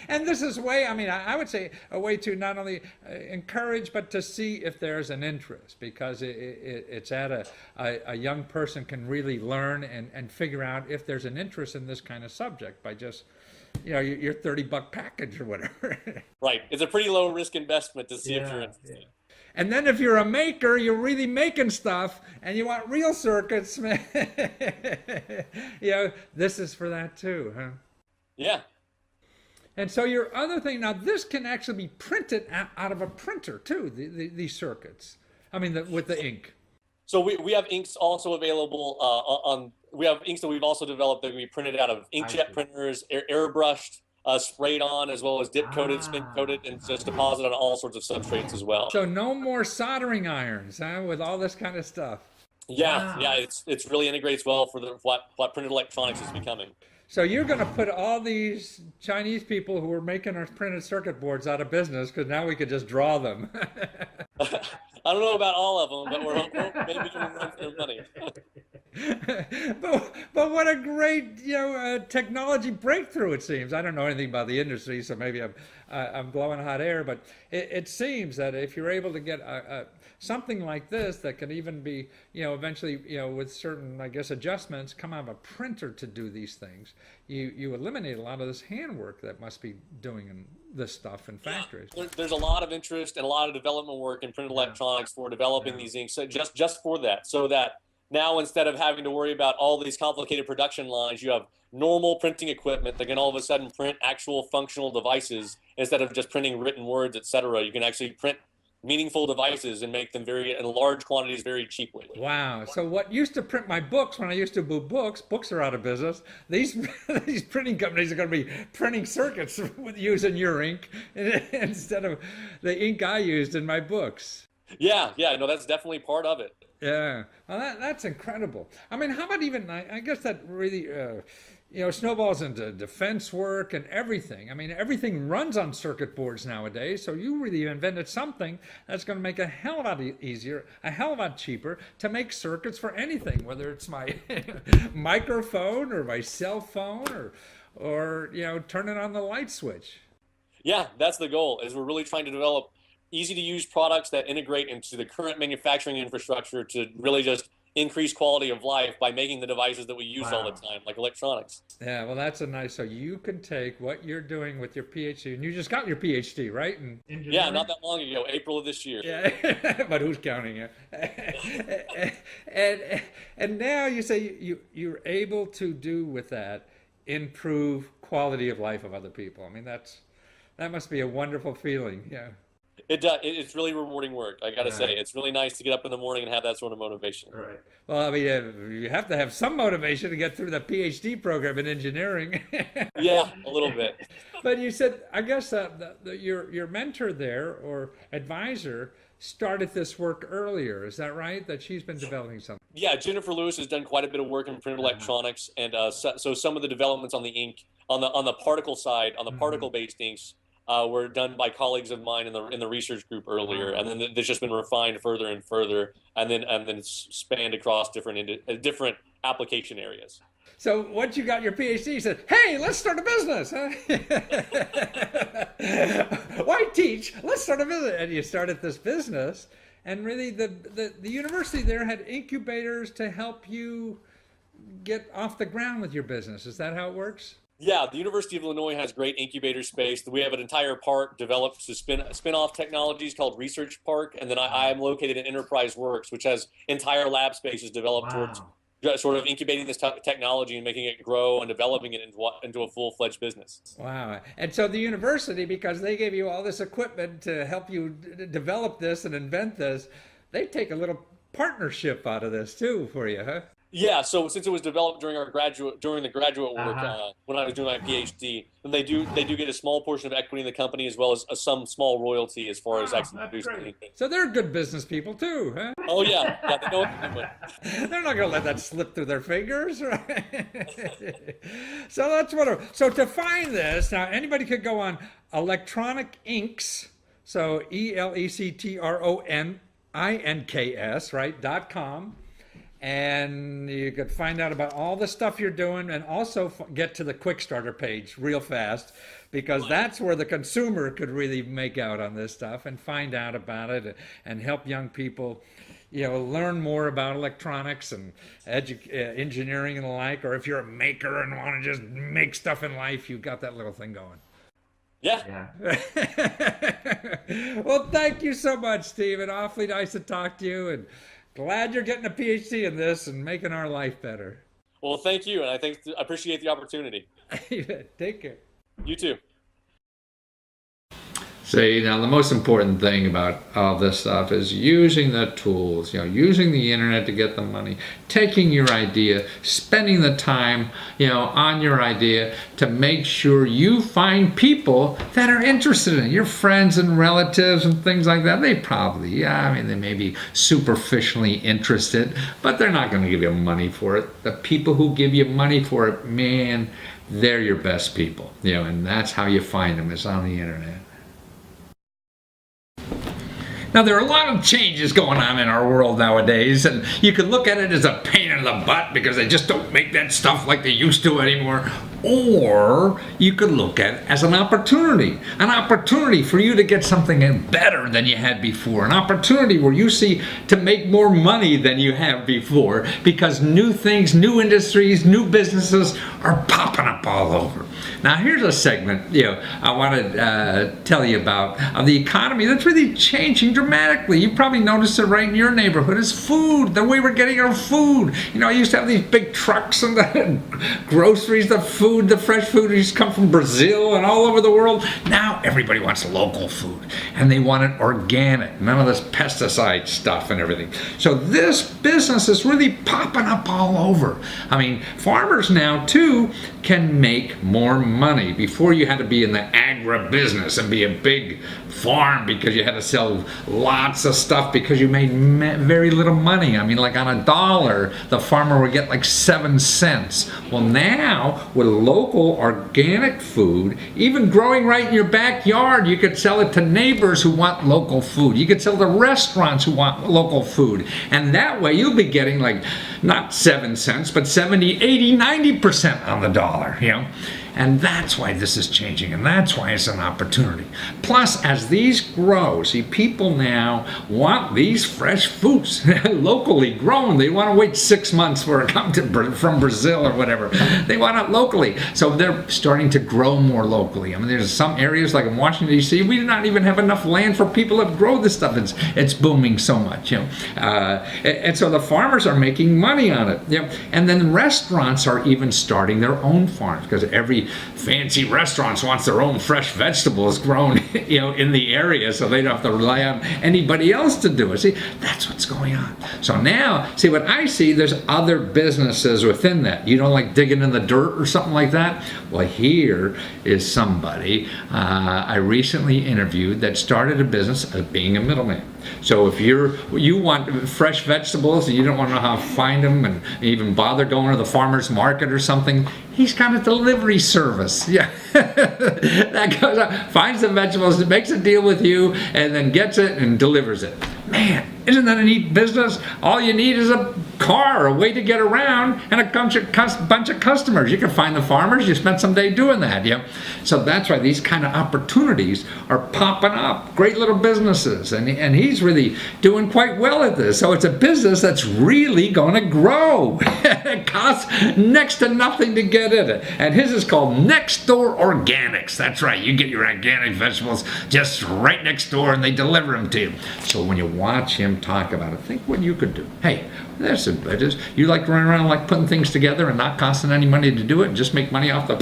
And this is I would say a way to not only encourage, but to see if there's an interest, because it's at a young person can really learn and figure out if there's an interest in this kind of subject by just your $30 package or whatever. Right. It's a pretty low risk investment to see if you're interested. Yeah. And then if you're a maker, you're really making stuff and you want real circuits, man. This is for that too, huh? Yeah. And so your other thing, now this can actually be printed out of a printer too, these circuits. I mean, with the ink. So we have inks also available we have inks that we've also developed that can be printed out of inkjet printers, airbrushed, sprayed on, as well as dip coated, spin coated, and just deposited on all sorts of substrates as well. So no more soldering irons, huh, with all this kind of stuff. Yeah, it's really integrates well for what printed electronics is becoming. So you're going to put all these Chinese people who are making our printed circuit boards out of business because now we could just draw them. I don't know about all of them, but we're hoping maybe we can run for money. but what a great technology breakthrough it seems. I don't know anything about the industry, so maybe I'm blowing hot air, but it seems that if you're able to get something like this that can even be eventually with certain adjustments come out of a printer to do these things, you eliminate a lot of this handwork that must be doing this stuff in factories. There's a lot of interest and a lot of development work in printed electronics for developing these inks, just for that, so that now instead of having to worry about all these complicated production lines, you have normal printing equipment that can all of a sudden print actual functional devices instead of just printing written words, etc. You can actually print meaningful devices and make them in large quantities very cheaply. Wow. So what used to print my books when I used to do books are out of business. These printing companies are going to be printing circuits using your ink instead of the ink I used in my books. Yeah, no, that's definitely part of it. Yeah, well, that's incredible. I mean, how about even, I guess that really, snowballs into defense work and everything. I mean, everything runs on circuit boards nowadays, so you really invented something that's going to make a hell of a lot easier, a hell of a lot cheaper to make circuits for anything, whether it's my microphone or my cell phone or turning on the light switch. Yeah, that's the goal, is we're really trying to develop easy-to-use products that integrate into the current manufacturing infrastructure to really just increase quality of life by making the devices that we use all the time, like electronics. Yeah, well, that's so you can take what you're doing with your PhD, and you just got your PhD, right? In engineering? Yeah, not that long ago, April of this year. Yeah, but who's counting it? and now you say you're able to do with that, improve quality of life of other people. I mean, that must be a wonderful feeling, yeah. It does. It's really rewarding work. I got to say, it's really nice to get up in the morning and have that sort of motivation. Right. Well, I mean, you have to have some motivation to get through the PhD program in engineering. Yeah, a little bit. But you said, I guess your mentor there or advisor started this work earlier. Is that right? That she's been developing something. Yeah, Jennifer Lewis has done quite a bit of work in printed electronics, and so some of the developments on the ink, on the particle side, on the particle-based inks, were done by colleagues of mine in the research group earlier, and then it's just been refined further and further, and then spanned across different application areas. So once you got your PhD, you said, "Hey, let's start a business." Huh? Why teach? Let's start a business, and you started this business. And really, the university there had incubators to help you get off the ground with your business. Is that how it works? Yeah, the University of Illinois has great incubator space. We have an entire park developed to spin off technologies called Research Park, and then I am located in Enterprise Works, which has entire lab spaces developed towards sort of incubating this technology and making it grow and developing it into a full-fledged business. Wow. And so the university, because they gave you all this equipment to help you develop this and invent this, they take a little partnership out of this too for you, huh? Yeah, so since it was developed during the graduate work when I was doing my PhD, then they do get a small portion of equity in the company as well as some small royalty as far as actually producing anything. So they're good business people too, huh? Oh yeah, they know what they're doing. They're not going to let that slip through their fingers, right? So that's what. So to find this, now anybody could go on Electronic Inks, so ELECTRONINKS, right? .com. And you could find out about all the stuff you're doing and also get to the quick starter page real fast, because that's where the consumer could really make out on this stuff and find out about it and help young people, learn more about electronics and engineering and the like. Or if you're a maker and want to just make stuff in life, you've got that little thing going. Yeah. Well, thank you so much, Stephen. Awfully nice to talk to you, and glad you're getting a PhD in this and making our life better. Well, thank you, and I appreciate the opportunity. Take care. You too. See, now the most important thing about all this stuff is using the tools, using the internet to get the money, taking your idea, spending the time, on your idea to make sure you find people that are interested in it. Your friends and relatives and things like that. They probably, they may be superficially interested, but they're not going to give you money for it. The people who give you money for it, man, they're your best people, and that's how you find them, is on the internet. Now, there are a lot of changes going on in our world nowadays, and you can look at it as a pain in the butt because they just don't make that stuff like they used to anymore. Or you could look at it as an opportunity for you to get something better than you had before, an opportunity where you see to make more money than you have before, because new things, new industries, new businesses are popping up all over. Now, here's a segment I want to tell you about the economy that's really changing dramatically. You probably noticed it right in your neighborhood. Is food, the way we're getting our food. I used to have these big trucks and the groceries, the fresh food used to come from Brazil and all over the world. Now everybody wants local food, and they want it organic, none of this pesticide stuff and everything. So this business is really popping up all over. Farmers now too can make more money. Before, you had to be in the agribusiness and be a big farm because you had to sell lots of stuff because you made very little money. Like on $1, the farmer would get like 7 cents. Well, now with local organic food, even growing right in your backyard, you could sell it to neighbors who want local food. You could sell to restaurants who want local food. And that way you'll be getting like not 7 cents, but 70, 80, 90% on the dollar, And that's why this is changing, and that's why it's an opportunity. Plus, as these grow, see, people now want these fresh foods locally grown. They want to wait 6 months for it to come from Brazil or whatever. They want it locally. So they're starting to grow more locally. There's some areas like in Washington, D.C., we do not even have enough land for people to grow this stuff. It's booming so much, and so the farmers are making money on it. And then restaurants are even starting their own farms, because every fancy restaurants wants their own fresh vegetables grown in the area, so they don't have to rely on anybody else to do it. See, that's what's going on. So now, see, what I see, there's other businesses within that. Like digging in the dirt or something like that? Well, here is somebody I recently interviewed that started a business of being a middleman. So if you want fresh vegetables and you don't want to know how to find them and even bother going to the farmer's market or something, he's got a delivery service. Yeah, that goes out, finds the vegetables, makes a deal with you, and then gets it and delivers it. Man, Isn't that a neat business? All you need is a car, a way to get around, and a bunch of customers. You can find the farmers. You spend some day doing that. Yeah. So that's why these kind of opportunities are popping up. Great little businesses, and he's really doing quite well at this. So it's a business that's really going to grow. It costs next to nothing to get in it, and his is called Next Door Organics. That's right. You get your organic vegetables just right next door, and they deliver them to you. So when you watch him talk about it, think what you could do. Hey, there's some business. You like running around like putting things together and not costing any money to do it and just make money off the,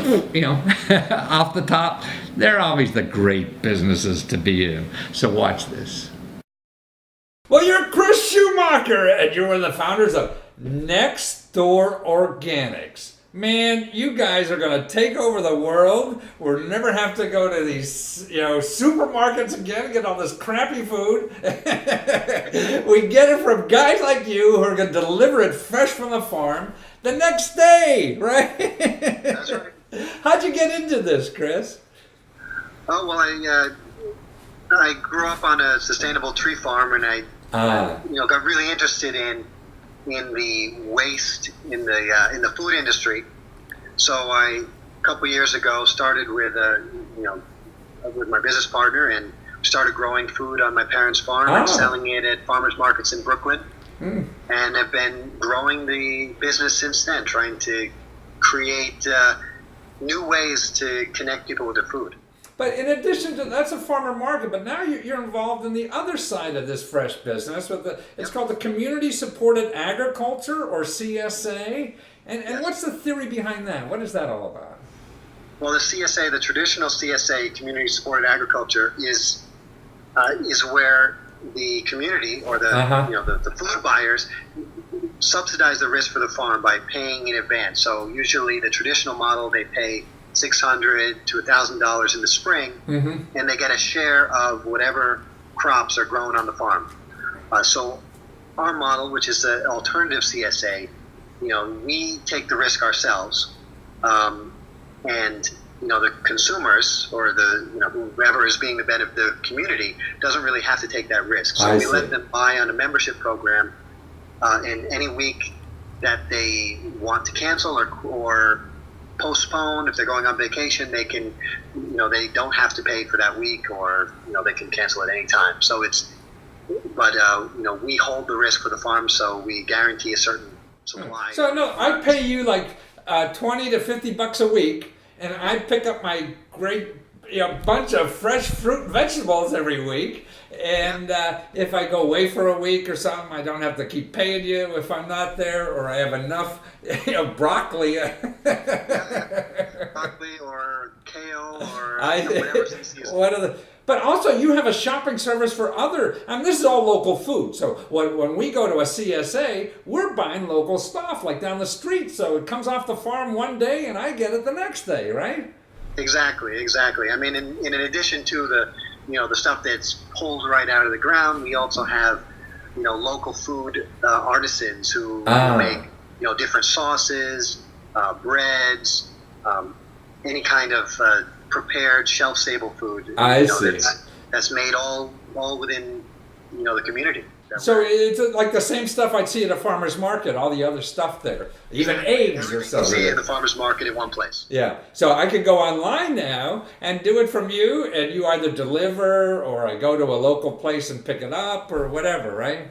off the top. They're always the great businesses to be in. So watch this. Well, you're Chris Schumacher, and you're one of the founders of Next Door Organics. Man, you guys are going to take over the world. We'll never have to go to these, supermarkets again and get all this crappy food. We get it from guys like you who are going to deliver it fresh from the farm the next day, right? That's right. How'd you get into this, Chris? Oh, well, I grew up on a sustainable tree farm, and I got really interested in the waste in the food industry. So a couple years ago, started with my business partner, and started growing food on my parents' farm and selling it at farmers markets in Brooklyn. And have been growing the business since then, trying to create new ways to connect people with their food. But in addition to that's a farmer market, but now you're involved in the other side of this fresh business it's called the Community Supported Agriculture, or CSA. And what's the theory behind that? What is that all about? Well, the CSA, the traditional CSA, Community Supported Agriculture, is where the community or the food buyers subsidize the risk for the farm by paying in advance. So usually the traditional model, they pay $600 to $1,000 in the spring, and they get a share of whatever crops are grown on the farm. So our model, which is the alternative CSA, we take the risk ourselves, and the consumers or whoever is being the benefit, the community doesn't really have to take that risk. So we let them buy on a membership program, and any week that they want to cancel or postpone, if they're going on vacation, they can, they don't have to pay for that week, or they can cancel at any time. So we hold the risk for the farm, so we guarantee a certain supply. So no, I pay you like $20 to $50 a week, and I pick up my great bunch of fresh fruit and vegetables every week. And if I go away for a week or something, I don't have to keep paying you if I'm not there, or I have enough, broccoli. Broccoli or kale or whatever species. But also you have a shopping service for this is all local food. So when we go to a CSA, we're buying local stuff like down the street. So it comes off the farm one day and I get it the next day, right? Exactly. I mean, in addition to the stuff that's pulled right out of the ground, we also have, local food artisans who make, different sauces, breads, any kind of prepared shelf-stable food. I see. That's made all within, the community. So it's like the same stuff I'd see at a farmer's market, all the other stuff there, even eggs or something. You see at the farmer's market in one place. Yeah. So I could go online now and do it from you, and you either deliver or I go to a local place and pick it up or whatever, right?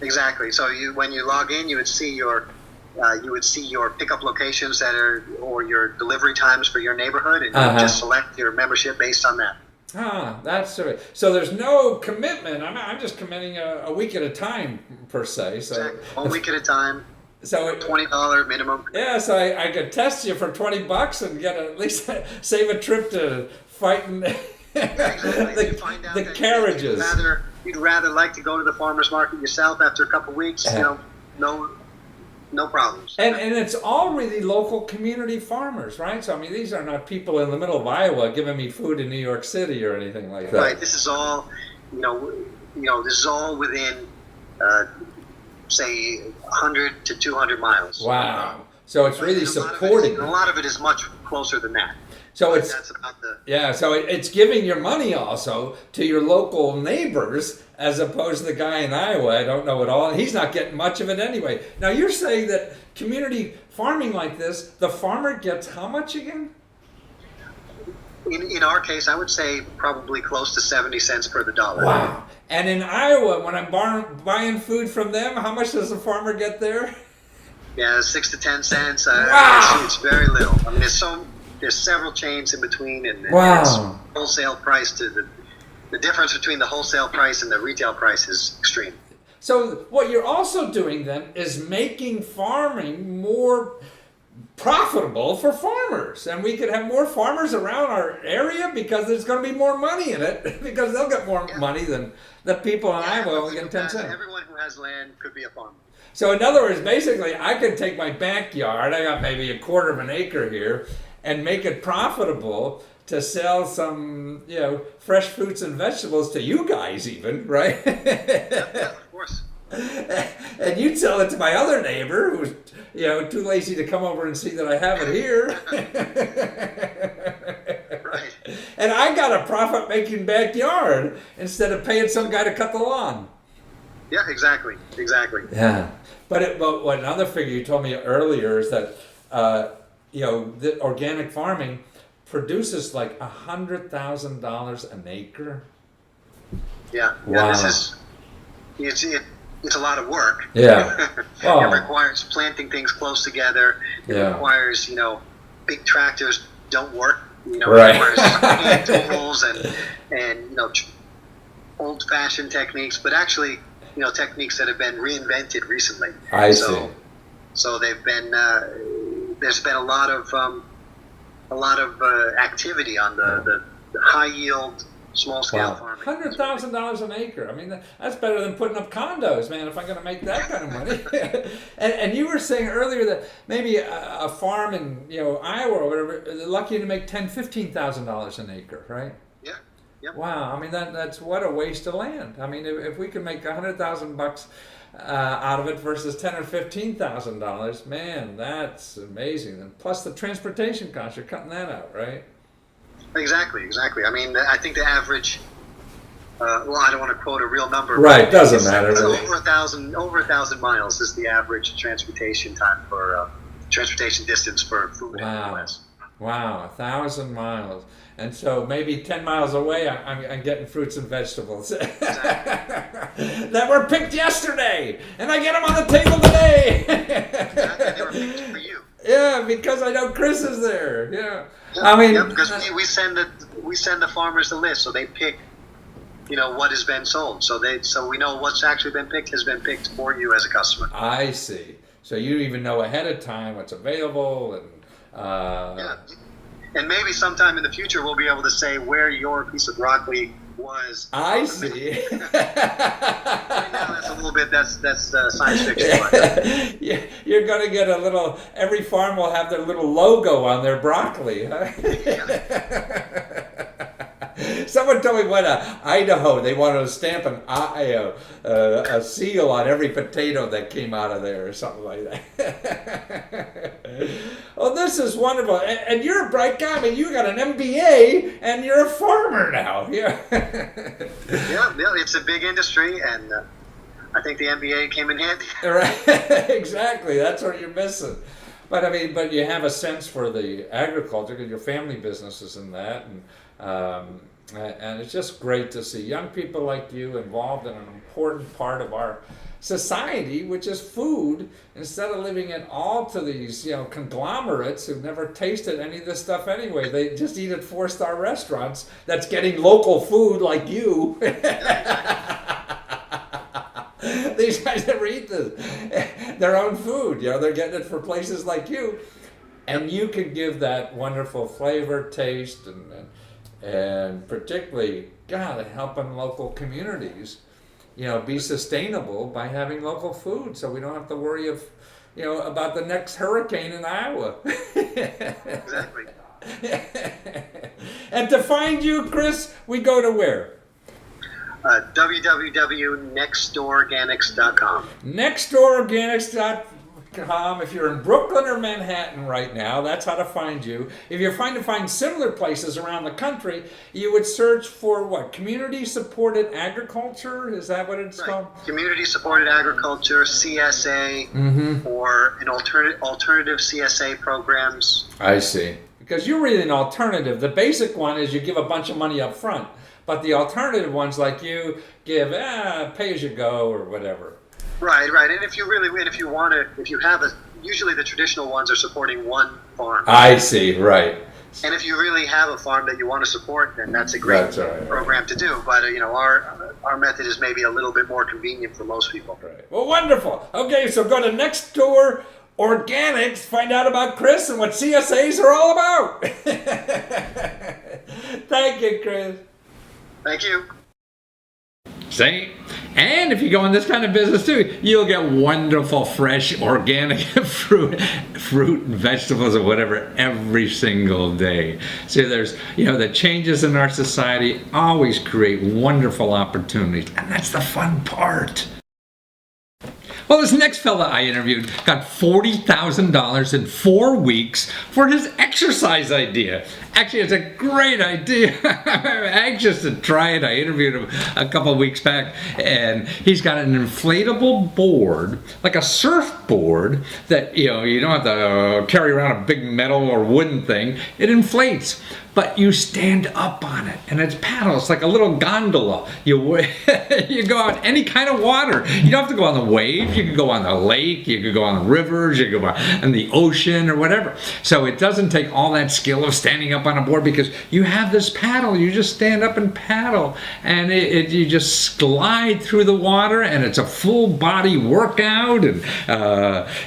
Exactly. So when you log in, you would see your pickup locations or your delivery times for your neighborhood, and you just select your membership based on that. That's right. So there's no commitment. I'm just committing a week at a time per se. So exactly. 1 week at a time. So $20 minimum. Yeah, so I could test you for $20 and get at least save a trip to fighting exactly. Find out the carriages. You'd rather like to go to the farmer's market yourself after a couple weeks. No problems. And it's all really local community farmers, right? So, these are not people in the middle of Iowa giving me food in New York City or anything like that. Right. This is all, this is all within, say, 100 to 200 miles. Wow. So it's really supporting. A lot of it is much closer than that. So it's that's about the. yeah. So it's giving your money also to your local neighbors, as opposed to the guy in Iowa. I don't know at all. He's not getting much of it anyway. Now you're saying that community farming like this, the farmer gets how much again? In our case, I would say probably close to 70 cents per the dollar. Wow. And in Iowa, when I'm buying food from them, how much does the farmer get there? Yeah, 6 to 10 cents. Wow. It's very little. I mean, there's several chains in between, and Wow. it's wholesale price to the difference between the wholesale price and the retail price is extreme. So what you're also doing then is making farming more profitable for farmers, and we could have more farmers around our area because there's going to be more money in it because they'll get more money than the people in Iowa only get 10 cents. Everyone who has land could be a farmer. So in other words, basically, I could take my backyard, I got maybe a quarter of an acre here, and make it profitable to sell some, fresh fruits and vegetables to you guys even, right? Yeah, of course. And you'd sell it to my other neighbor who's, too lazy to come over and see that I have it here. Right. And I got a profit-making backyard instead of paying some guy to cut the lawn. Yeah, exactly. Yeah. But another figure you told me earlier is that, the organic farming produces like $100,000 an acre. Yeah. Wow. It's a lot of work. Yeah. Oh. It requires planting things close together. It requires, big tractors don't work. Right. It requires hand tools and old-fashioned techniques, but actually, techniques that have been reinvented recently. I see. So they've been there's been a lot of activity on the high yield, small scale farming. $100,000 an acre. I mean, that's better than putting up condos, man. If I'm going to make that kind of money. and you were saying earlier that maybe a farm in Iowa or whatever, they're lucky to make $10,000-$15,000 an acre, right? Yeah. Yep. Wow. I mean, that's what a waste of land. I mean, if we could make $100,000 out of it versus $10,000 or $15,000, man, that's amazing. And plus the transportation costs, you're cutting that out, right? Exactly. I mean, I think the average. I don't want to quote a real number. Right, doesn't matter. It's Really. over 1,000 miles is the average transportation time for transportation distance for food in the U.S. Wow, 1,000 miles. And so maybe 10 miles away, I'm getting fruits and vegetables that were picked yesterday, and I get them on the table today. Exactly, they were picked for you. Yeah, because I know Chris is there. Yeah, I mean, because we send the farmers the list, so they pick, what has been sold. So we know what's actually been picked has been picked for you as a customer. I see. So you even know ahead of time what's available, and yeah. And maybe sometime in the future we'll be able to say where your piece of broccoli was. I see. Right now that's a little bit, that's science fiction. But. Yeah, you're going to get every farm will have their little logo on their broccoli. Huh? Someone told me Idaho, they wanted to stamp a seal on every potato that came out of there or something like that. Well, this is wonderful. And you're a bright guy. I mean, you got an MBA and you're a farmer now. Yeah. Yeah, it's a big industry, and I think the MBA came in handy. Right. Exactly. That's what you're missing. But I mean, you have a sense for the agriculture because your family business is in that, and it's just great to see young people like you involved in an important part of our society, which is food, instead of living it all to these conglomerates who've never tasted any of this stuff anyway. They just eat at 4-star restaurants that's getting local food like you. These guys never eat their own food. They're getting it for places like you, and you can give that wonderful flavor, taste, and particularly, God, helping local communities, be sustainable by having local food, so we don't have to worry about the next hurricane in Iowa. Exactly. And to find you, Chris, we go to where? www.nextdoororganics.com. Nextdoororganics.com. If you're in Brooklyn or Manhattan right now, that's how to find you. If you're trying to find similar places around the country, you would search for what? Community supported agriculture? Is that what it's called? Community supported agriculture, CSA, or an alternative CSA programs. I see. Because you're really an alternative. The basic one is you give a bunch of money up front. But the alternative ones, like you, give pay as you go or whatever. Right. And if you usually the traditional ones are supporting one farm. I see, right. And if you really have a farm that you want to support, then that's a great program to do. But our method is maybe a little bit more convenient for most people. Right. Well, wonderful. Okay, so go to Next Door Organics, find out about Chris and what CSAs are all about. Thank you, Chris. Thank you. See? And if you go in this kind of business too, you'll get wonderful, fresh, organic fruit and vegetables or whatever every single day. So there's, the changes in our society always create wonderful opportunities. And that's the fun part. Well, this next fella I interviewed got $40,000 in 4 weeks for his exercise idea. Actually, it's a great idea. I'm anxious to try it. I interviewed him a couple of weeks back, and he's got an inflatable board, like a surfboard, that you don't have to carry around a big metal or wooden thing. It inflates, but you stand up on it, and it's paddles like a little gondola. You go out any kind of water. You don't have to go on the waves. You can go on the lake. You could go on the rivers. You could go on the ocean or whatever. So it doesn't take all that skill of standing up on a board because you have this paddle. You just stand up and paddle, and you just glide through the water, and it's a full body workout, and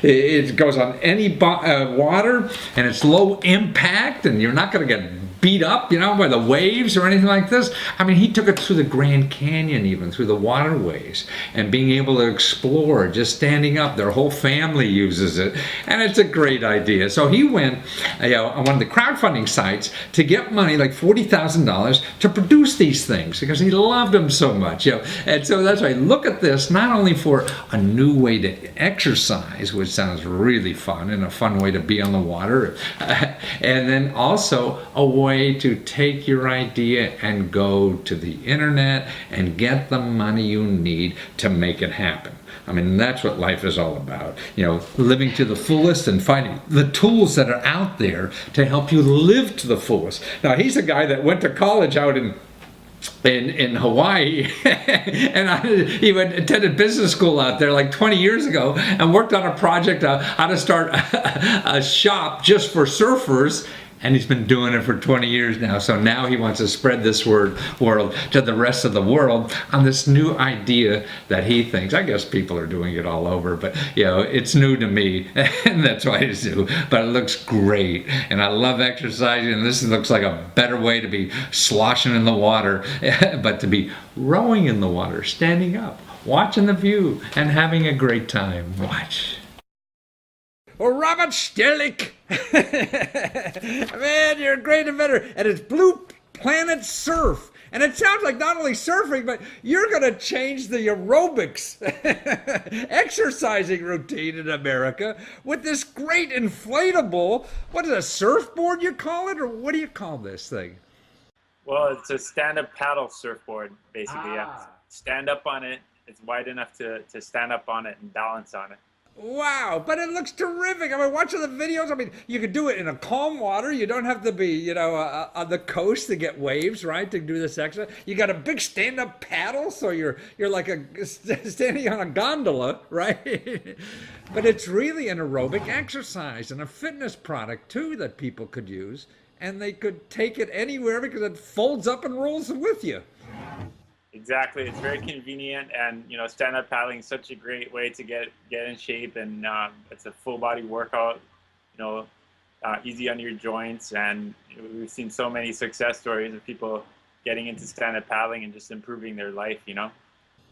it goes on any water, and it's low impact, and you're not going to get beat up, by the waves or anything like this. I mean, he took it through the Grand Canyon, even through the waterways, and being able to explore, just standing up. Their whole family uses it, and it's a great idea. So he went on one of the crowdfunding sites to get money, like $40,000, to produce these things because he loved them so much. And so that's why look at this, not only for a new way to exercise, which sounds really fun and a fun way to be on the water, and then also a way to take your idea and go to the internet and get the money you need to make it happen. I mean, that's what life is all about. Living to the fullest and finding the tools that are out there to help you live to the fullest. Now, he's a guy that went to college out in Hawaii, and he attended business school out there like 20 years ago and worked on a project how to start a shop just for surfers. And he's been doing it for 20 years now. So now he wants to spread this world to the rest of the world on this new idea that he thinks. I guess people are doing it all over, but it's new to me, and that's why it's new. But it looks great, and I love exercising. And this looks like a better way to be sloshing in the water, but to be rowing in the water, standing up, watching the view, and having a great time. Watch. Well, Robert Sterlich, man, you're a great inventor, and it's Blue Planet Surf. And it sounds like not only surfing, but you're going to change the aerobics exercising routine in America with this great inflatable, what is it, a surfboard you call it, or what do you call this thing? Well, it's a stand-up paddle surfboard, basically. Yeah. Stand up on it. It's wide enough to stand up on it and balance on it. Wow, but it looks terrific. I mean, watching the videos, you could do it in a calm water. You don't have to be, on the coast to get waves, right, to do this exercise. You got a big stand-up paddle, so you're like standing on a gondola, right? But it's really an aerobic exercise and a fitness product, too, that people could use. And they could take it anywhere because it folds up and rolls with you. Exactly. It's very convenient, and stand-up paddling is such a great way to get in shape, and it's a full body workout. Easy on your joints, and we've seen so many success stories of people getting into stand-up paddling and just improving their life.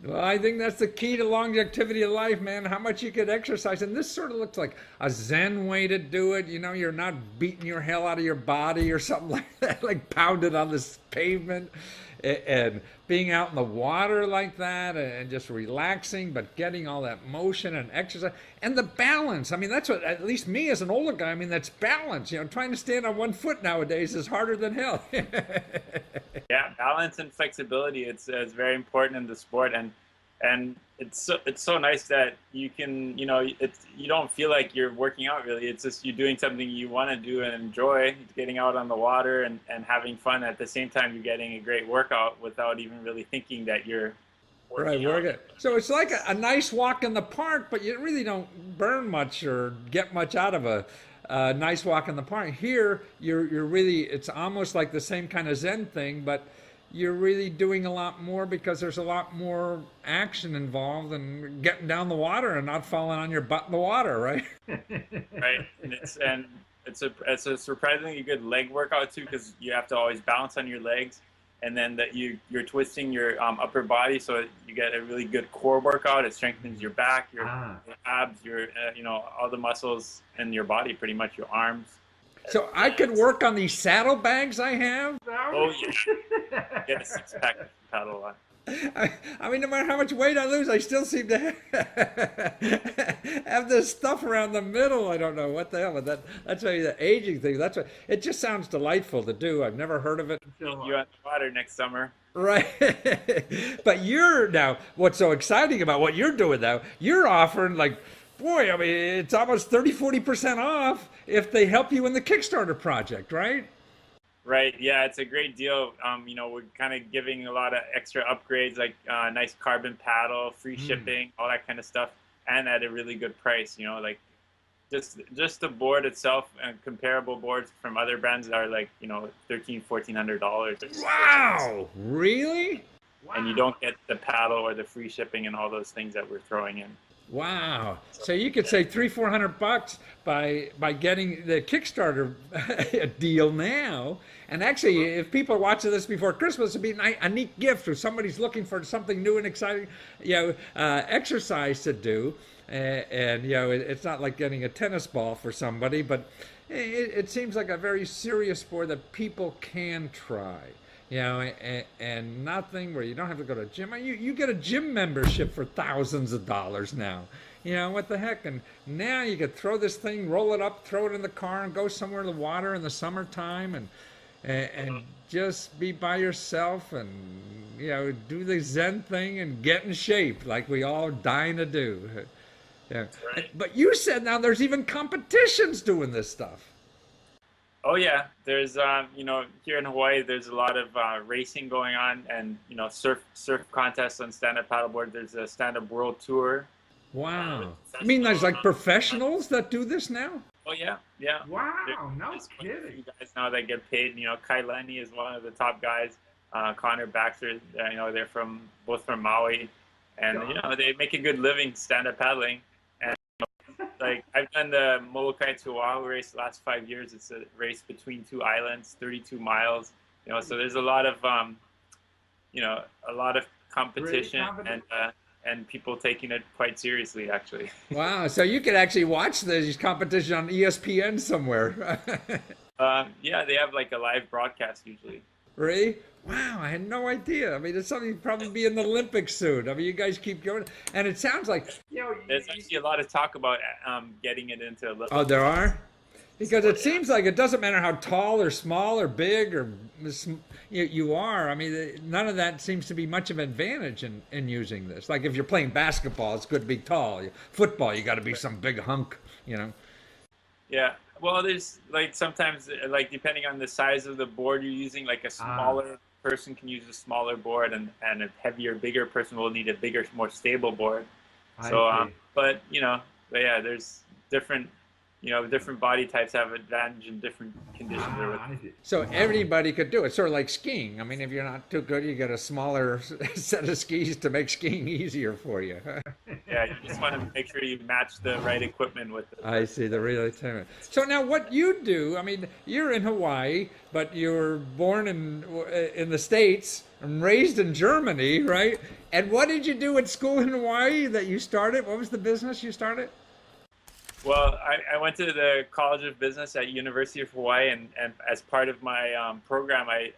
Well, I think that's the key to longevity of life, man. How much you could exercise. And this sort of looks like a Zen way to do it. You know, you're not beating your hell out of your body or something like that, like pounded on this pavement. And being out in the water like that and just relaxing, but getting all that motion and exercise and the balance. I mean, that's what, at least me as an older guy, I mean, that's balance. You know, trying to stand on one foot nowadays is harder than hell. Yeah, balance and flexibility. It's very important in the sport, and it's so nice that you can, you know, you don't feel like you're working out really. It's just you're doing something you want to do and enjoy, getting out on the water and having fun. At the same time, you're getting a great workout without even really thinking that you're working out. So it's like a nice walk in the park, but you really don't burn much or get much out of a nice walk in the park. Here, you're really, it's almost like the same kind of Zen thing, but you're really doing a lot more because there's a lot more action involved and getting down the water and not falling on your butt in the water, right? Right, and it's a surprisingly good leg workout too, because you have to always balance on your legs, and then that you're twisting your upper body, so you get a really good core workout. It strengthens your back, your abs, your you know, all the muscles in your body, pretty much your arms. So I could work on these saddlebags I have. Oh yeah, get a six-pack and paddle a lot. I mean, no matter how much weight I lose, I still seem to have this stuff around the middle. I don't know what the hell, but that's maybe the aging thing. That's what, it just sounds delightful to do. I've never heard of it. You on the water next summer. Right. But now, what's so exciting about what you're doing now, you're offering like, boy, I mean, it's almost 40% off if they help you in the Kickstarter project, right? Right. Yeah, it's a great deal. You know, we're kind of giving a lot of extra upgrades, like nice carbon paddle, free shipping, all that kind of stuff, and at a really good price. You know, like just the board itself and comparable boards from other brands are like, you know, $1,400. Wow! Really? Wow. And you don't get the paddle or the free shipping and all those things that we're throwing in. Wow! So you could save $300-400 by getting the Kickstarter deal now. And actually, if people are watching this before Christmas, it'd be a neat gift, or somebody's looking for something new and exciting, you know, exercise to do. And you know, it's not like getting a tennis ball for somebody, but it seems like a very serious sport that people can try. You know, and nothing where you don't have to go to a gym. You get a gym membership for thousands of dollars now. You know, what the heck? And now you could throw this thing, roll it up, throw it in the car, and go somewhere in the water in the summertime, and just be by yourself, and you know, do the Zen thing and get in shape like we all dying to do. Yeah. Right. But you said now there's even competitions doing this stuff. Oh yeah, there's you know, here in Hawaii there's a lot of racing going on, and you know, surf contests on stand-up paddleboard. There's a stand-up world tour. Wow. I mean, there's like professionals that do this now? Oh yeah, yeah. Wow, no kidding. You guys now that get paid. You know, Kai Lenny is one of the top guys. Connor Baxter, you know, they're both from Maui, and you know, they make a good living stand-up paddling. Like, I've done the Molokai to Oahu race the last 5 years. It's a race between two islands, 32 miles. You know, so there's a lot of, you know, a lot of competition and people taking it quite seriously, actually. Wow, so you could actually watch these competition on ESPN somewhere. Yeah, they have like a live broadcast usually. Really? Wow, I had no idea. I mean, it's something you'd probably be in the Olympics soon. I mean, you guys keep going. And it sounds like, you know... There's actually a lot of talk about getting it into Olympics. Oh, there are? Because it seems like it doesn't matter how tall or small or big or you are. I mean, none of that seems to be much of an advantage in using this. Like if you're playing basketball, it's good to be tall. Football, you got to be some big hunk, you know? Yeah. Well, there's like sometimes, like depending on the size of the board you're using, like a smaller person can use a smaller board, and a heavier, bigger person will need a bigger, more stable board. So, but you know, yeah, there's different, you know, different body types have advantage in different conditions. So everybody could do it, sort of like skiing. I mean, if you're not too good, you get a smaller set of skis to make skiing easier for you. Yeah, you just want to make sure you match the right equipment with it. I see the real time. So now, what you do? I mean, you're in Hawaii, but you were born in the States and raised in Germany, right? And what did you do at school in Hawaii that you started? What was the business you started? Well, I went to the College of Business at University of Hawaii, and as part of my program, I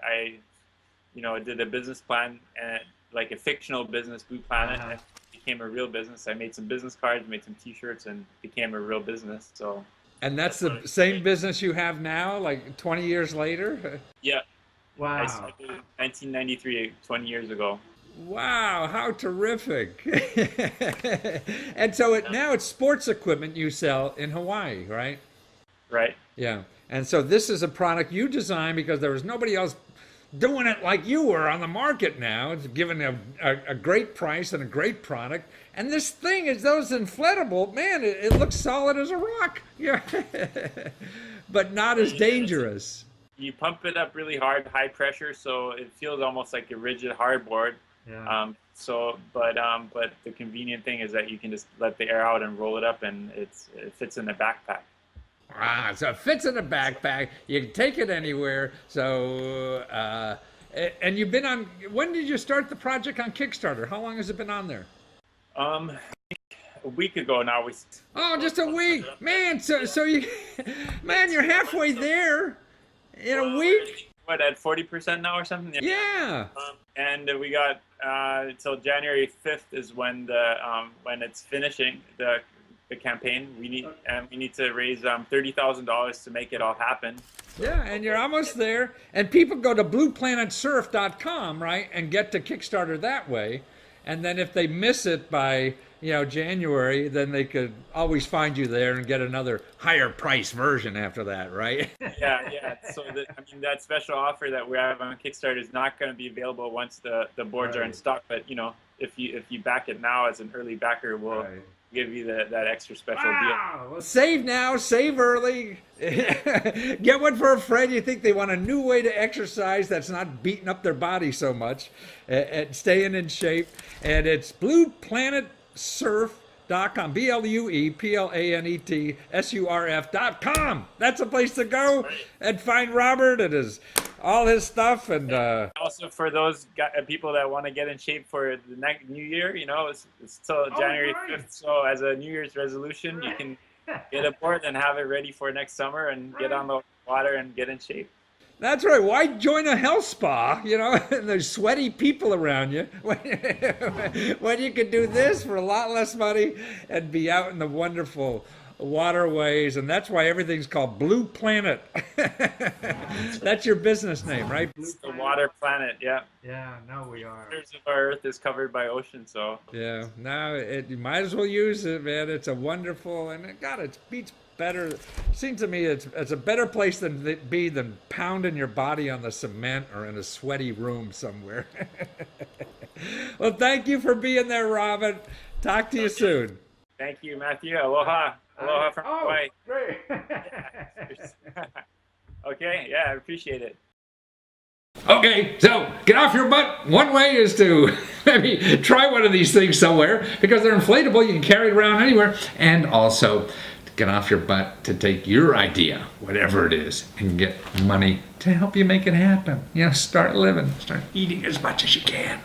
did a business plan, and like a fictional business, Blue Planet, and it became a real business. I made some business cards, made some T-shirts, and became a real business. So. And that's the same business you have now, like 20 years later? Yeah. Wow. I started in 1993, 20 years ago. Wow, how terrific. And so now it's sports equipment you sell in Hawaii, right? Right. Yeah. And so this is a product you designed because there was nobody else doing it like you were on the market now. It's given a great price and a great product. And this thing is those inflatable, man, it looks solid as a rock. Yeah. But not as dangerous. You pump it up really hard, high pressure, so it feels almost like a rigid hardboard. Yeah. But the convenient thing is that you can just let the air out and roll it up, and it fits in the backpack. Ah, so it fits in a backpack. You can take it anywhere. So, and you've been on. When did you start the project on Kickstarter? How long has it been on there? A week ago now. Oh, just a week, man. So you, man, you're halfway there in a week. What, at 40% now or something? Yeah. And we got till January 5th is when when it's finishing the campaign. We need to raise $30,000 to make it all happen. Yeah, and you're almost there. And people go to blueplanetsurf.com, right, and get to Kickstarter that way. And then if they miss it by January, then they could always find you there and get another higher price version after that, right? Yeah. So that special offer that we have on Kickstarter is not going to be available once the boards are in stock. But if you back it now as an early backer, we'll give you that extra special deal. Well, save now, save early. Get one for a friend you think they want a new way to exercise that's not beating up their body so much and staying in shape. And it's blueplanetsurf.com, BLUEPLANETSURF.com. That's a place to go and find Robert and all his stuff. And also for those people that want to get in shape for the next New Year, it's till January 5th. So as a New Year's resolution, you can get a board and have it ready for next summer and get on the water and get in shape. That's right. Why join a health spa, and there's sweaty people around you when you could do this for a lot less money and be out in the wonderful waterways. And that's why everything's called Blue Planet. That's your business name, right? It's the water planet, yeah. Yeah, no, we are. 2/3 of our Earth is covered by ocean, so. Yeah, now you might as well use it, man. It's a wonderful, and it beats better. Seems to me it's a better place than pounding your body on the cement or in a sweaty room somewhere. Well, thank you for being there, Robin. Talk to you soon. Thank you, Matthew. Aloha. Aloha from Hawaii. Great. Okay, yeah, I appreciate it. Okay, so get off your butt. One way is to maybe try one of these things somewhere because they're inflatable. You can carry it around anywhere. And also get off your butt to take your idea, whatever it is, and get money to help you make it happen. Start living. Start eating as much as you can.